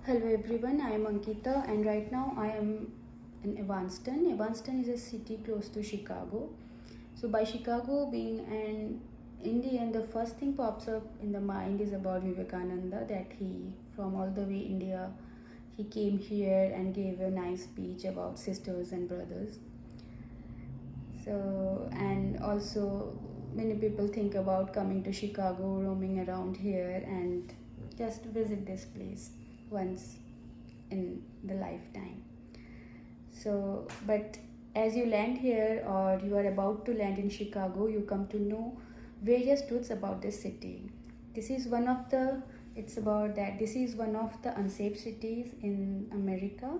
Hello everyone, I am Ankita and right now I am in Evanston. Evanston is a city close to Chicago. So by Chicago being an Indian, the first thing pops up in the mind is about Vivekananda, that he from all the way India he came here and gave a nice speech about sisters and brothers. So and also many people think about coming to Chicago, roaming around here and just visit this place once in the lifetime. So, but as you land here or you are about to land in Chicago, you come to know various truths about this city. This is one of the it's about that this is one of the unsafe cities in America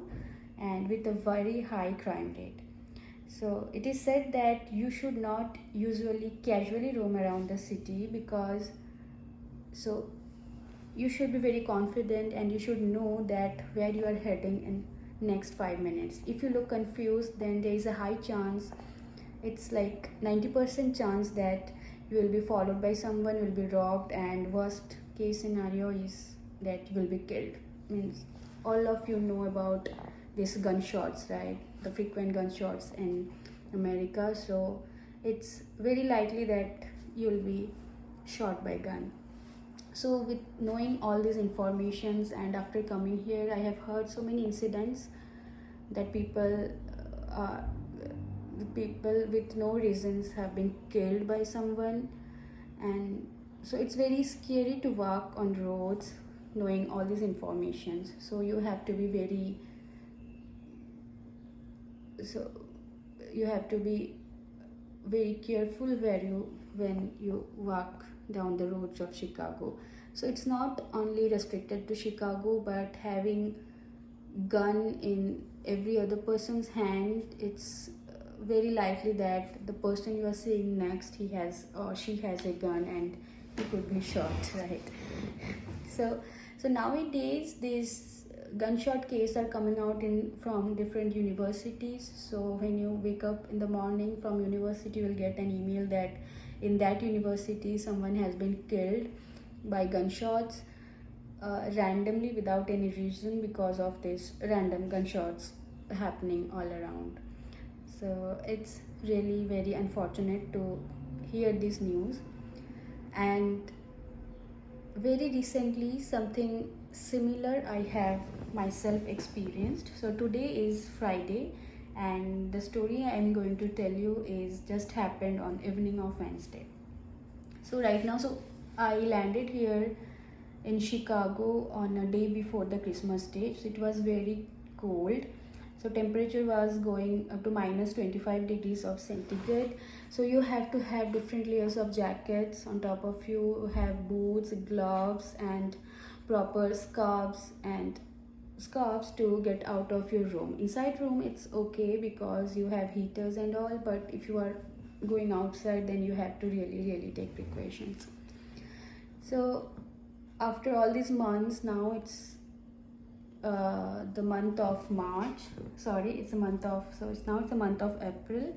and with a very high crime rate. So it is said that you should not usually casually roam around the city because so you should be very confident and you should know that where you are heading in next 5 minutes. If you look confused, then there is a high chance, it's like 90% chance that you will be followed by someone, will be robbed, and worst case scenario is that you will be killed. Means all of you know about these gunshots, right? The frequent gunshots in America. So it's very likely that you will be shot by gun. So with knowing all these informations and after coming here, I have heard so many incidents that uh, people with no reasons have been killed by someone, and so it's very scary to walk on roads knowing all these informations. So you have to be very so you have to be very careful when you walk down the roads of Chicago. So it's not only restricted to Chicago, but having gun in every other person's hand, it's very likely that the person you are seeing next, he has or she has a gun and he could be shot, right? So so nowadays these gunshot cases are coming out in from different universities. So when you wake up in the morning from university, you will get an email that in that university someone has been killed by gunshots randomly without any reason because of this random gunshots happening all around. So it's really very unfortunate to hear this news. And very recently something similar I have myself experienced. So today is Friday and the story I am going to tell you is just happened on evening of Wednesday. So right now, so I landed here in Chicago on a day before the Christmas day. So it was very cold. So temperature was going up to minus 25 degrees of centigrade. So you have to have different layers of jackets on top of you, have boots, gloves, and proper scarves to get out of your room. Inside room it's okay because you have heaters and all, but if you are going outside, then you have to really take precautions. So after all these months, now it's the month of March. Sorry, it's a month of so it's now it's a month of April,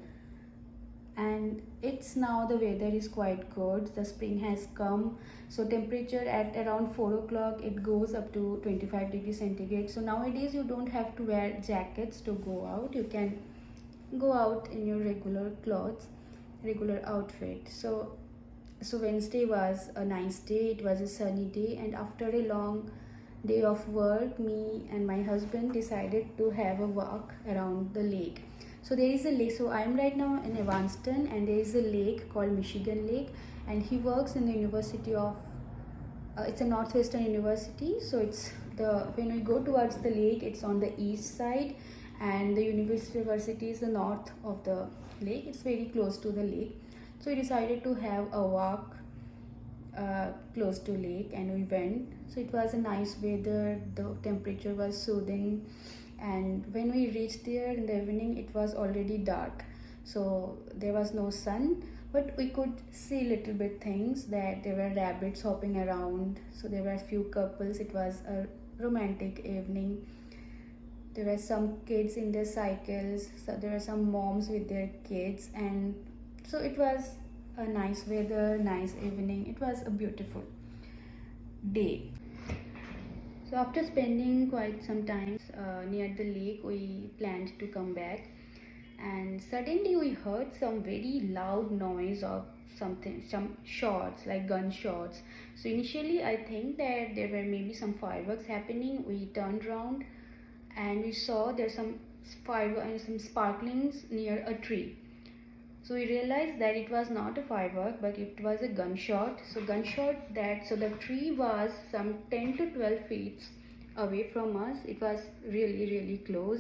and it's now the weather is quite good. The spring has come. So temperature at around 4 o'clock it goes up to 25 degrees centigrade. So nowadays you don't have to wear jackets to go out. You can go out in your regular clothes, regular outfit. So Wednesday was a nice day, it was a sunny day, and after a long day of work, me and my husband decided to have a walk around the lake. So there is a lake, so I am right now in Evanston, and there is a lake called Michigan Lake, and he works in the University of it's a Northwestern University. So it's the when we go towards the lake, it's on the east side, and the university is the north of the lake. It's very close to the lake. So we decided to have a walk close to lake, and we went. So it was a nice weather, the temperature was soothing, and when we reached there in the evening it was already dark. So there was no sun, but we could see little bit things, that there were rabbits hopping around. So there were a few couples. It was a romantic evening. There were some kids in their cycles, so there were some moms with their kids, and so it was a nice weather, nice evening. It was a beautiful day. So after spending quite some time near the lake, we planned to come back, and suddenly we heard some very loud noise of something, some shots like gunshots. So initially I think that there were maybe some fireworks happening. We turned around and we saw there's some fire and some sparklings near a tree. So we realized that it was not a firework, but it was a gunshot. So the tree was some 10 to 12 feet away from us. It was really close,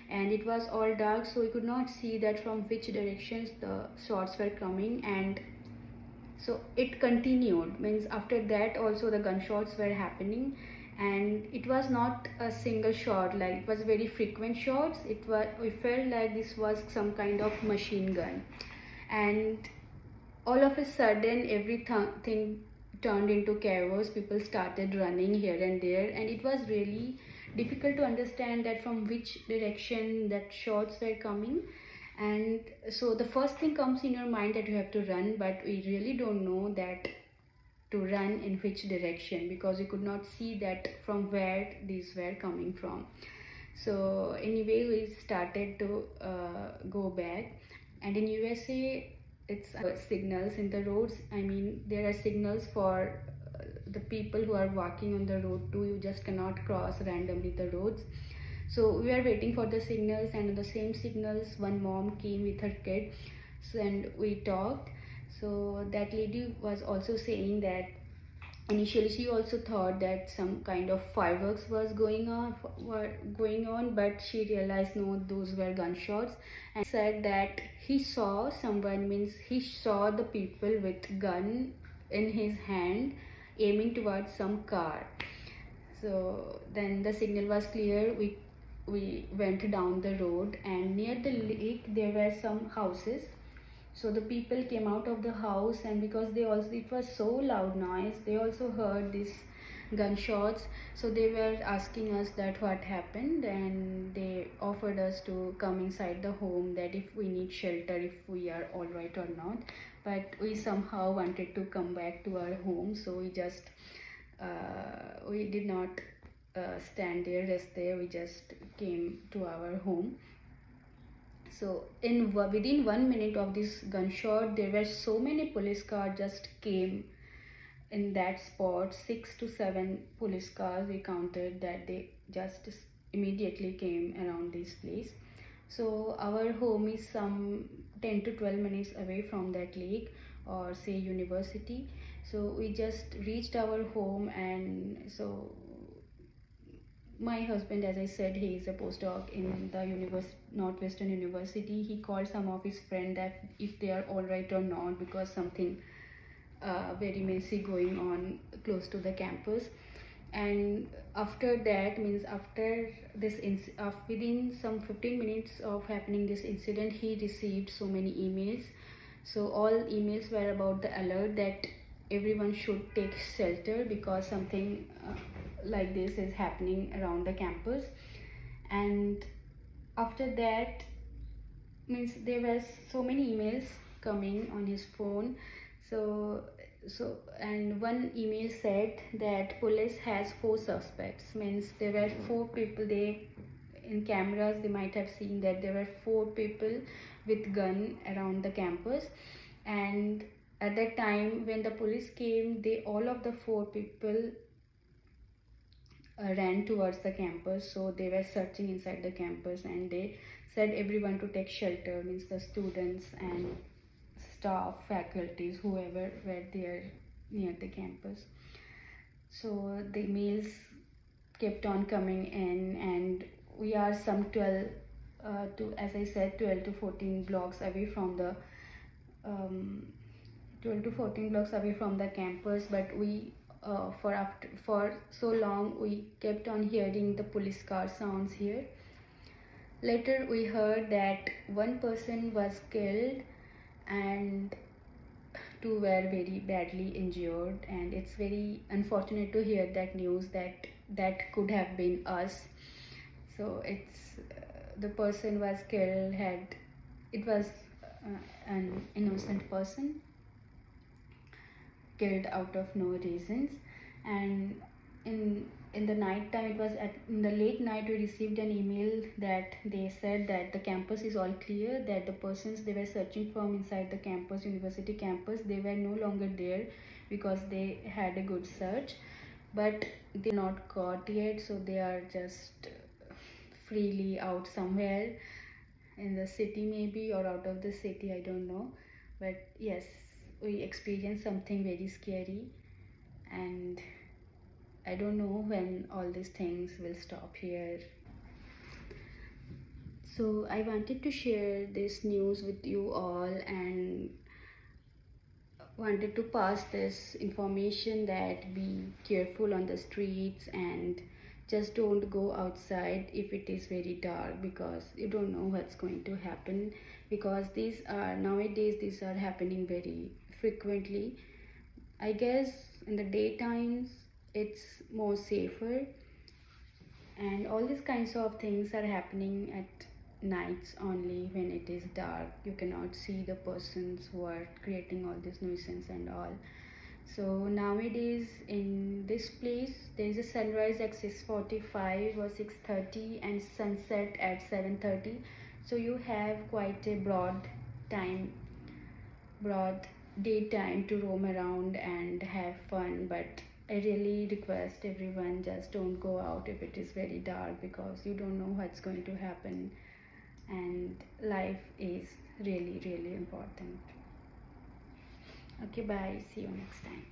and it was all dark, so we could not see that from which directions the shots were coming. And so it continued, means after that also the gunshots were happening, and it was not a single shot, like it was very frequent shots. It was, we felt like this was some kind of machine gun. And all of a sudden everything turned into chaos. People started running here and there, and it was really difficult to understand that from which direction that shots were coming. And so the first thing comes in your mind that you have to run, but we really don't know that to run in which direction, because we could not see that from where these were coming from. So anyway, we started to go back. And in USA, it's signals in the roads. I mean, there are signals for the people who are walking on the road too. You just cannot cross randomly the roads. So we are waiting for the signals, and on the same signals one mom came with her kid. So, and we talked. So that lady was also saying that initially she also thought that some kind of fireworks were going on, but she realized no, those were gunshots. And said that he saw someone, means he saw the people with gun in his hand aiming towards some car. So then the signal was clear. We went down the road, and near the lake there were some houses. So the people came out of the house, and because they also, it was so loud noise, they also heard these gunshots. So they were asking us that what happened, and they offered us to come inside the home, that if we need shelter, if we are all right or not. But we somehow wanted to come back to our home, so we just we did not stand there, rest there. We just came to our home. So within 1 minute of this gunshot, there were so many police cars just came in that spot. 6 to 7 police cars we counted, that they just immediately came around this place. So our home is some 10 to 12 minutes away from that lake, or say university. So we just reached our home, and so my husband, as I said, he is a postdoc in the Northwestern University. He called some of his friends that if they are all right or not, because something very messy going on close to the campus. And after that, means after this within some 15 minutes of happening this incident, he received so many emails. So all emails were about the alert that everyone should take shelter, because something like this is happening around the campus. And after that, means there were so many emails coming on his phone. And one email said that police has 4 suspects, means there were 4 people. They, in cameras they might have seen that there were 4 people with gun around the campus. And at that time when the police came, they, all of the 4 people ran towards the campus. So they were searching inside the campus, and they said everyone to take shelter, means the students and staff, faculties, whoever were there near the campus. So the mails kept on coming in, and we are some 12 to, as I said, 12 to 14 blocks away from the 12 to 14 blocks away from the campus. But we for so long we kept on hearing the police car sounds here. Later we heard that one person was killed and 2 were very badly injured, and it's very unfortunate to hear that news, that that could have been us. So it's the person was killed, it was an innocent person killed out of no reasons. And in the night time, it was in the late night, we received an email that they said that the campus is all clear, that the persons they were searching from inside the campus, university campus, they were no longer there because they had a good search, but they're not caught yet, so they are just freely out somewhere in the city maybe, or out of the city, I don't know. But yes, we experienced something very scary, and I don't know when all these things will stop here. So I wanted to share this news with you all, and wanted to pass this information that be careful on the streets and just don't go outside if it is very dark, because you don't know what's going to happen, because these are nowadays, these are happening very frequently. I guess in the daytimes it's more safer, and all these kinds of things are happening at nights only. When it is dark, you cannot see the persons who are creating all this nuisance and all. So nowadays in this place there is a sunrise at 6:45 or 6:30 and sunset at 7:30, so you have quite a broad daytime to roam around and have fun. But I really request everyone, just don't go out if it is very dark, because you don't know what's going to happen, and life is really, really important. Okay, bye. See you next time.